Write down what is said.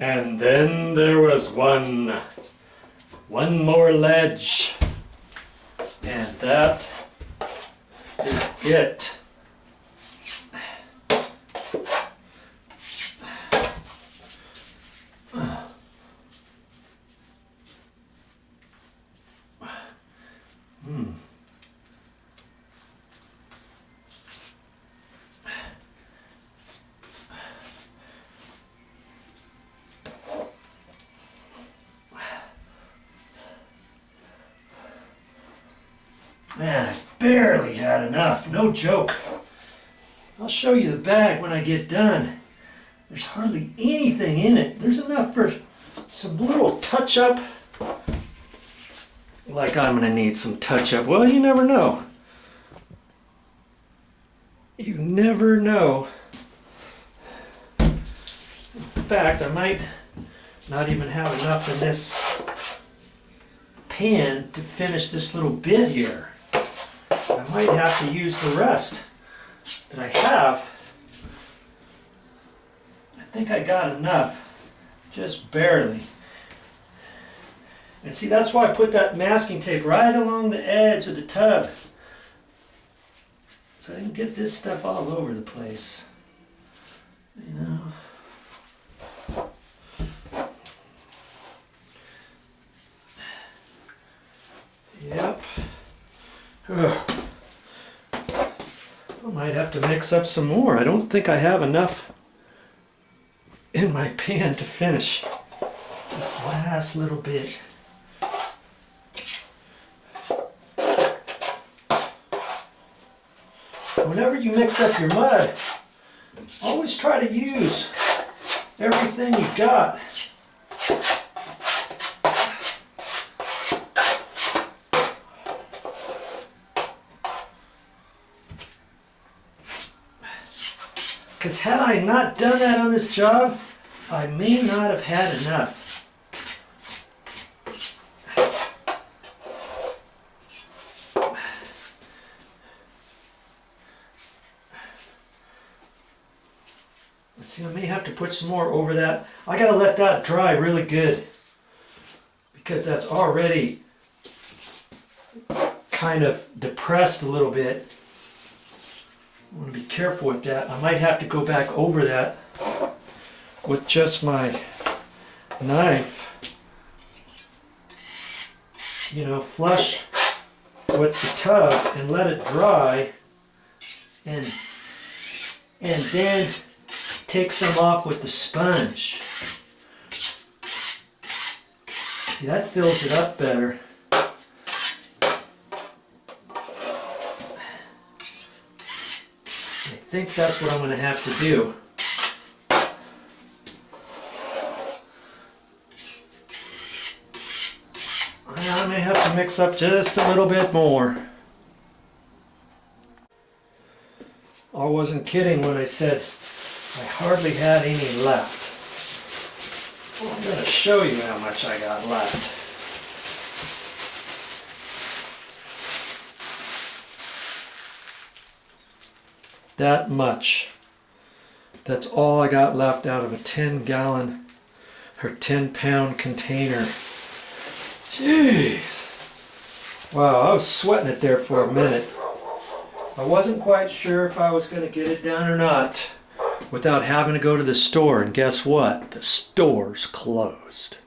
And then there was one more ledge, and that is it. Man, I barely had enough, no joke. I'll show you the bag when I get done. There's hardly anything in it. There's enough for some little touch-up. Like I'm gonna need some touch-up. Well, you never know. You never know. In fact, I might not even have enough in this pan to finish this little bit here. I might have to use the rest that I have. I think I got enough, just barely. And see, that's why I put that masking tape right along the edge of the tub, so I didn't get this stuff all over the place, you know. Yep. Ugh. I might have to mix up some more. I don't think I have enough in my pan to finish this last little bit. Whenever you mix up your mud, always try to use everything you got. Because had I not done that on this job, I may not have had enough. Let's see, I may have to put some more over that. I gotta let that dry really good, because that's already kind of depressed a little bit. I want to be careful with that. I might have to go back over that with just my knife. You know, flush with the tub and let it dry, and then take some off with the sponge. See, that fills it up better. I think that's what I'm going to have to do. I may have to mix up just a little bit more. I wasn't kidding when I said I hardly had any left. Well, I'm going to show you how much I got left. That much. That's all I got left out of a 10-gallon or 10-pound container. Jeez. Wow, I was sweating it there for a minute. I wasn't quite sure if I was going to get it done or not without having to go to the store, and guess what? The store's closed.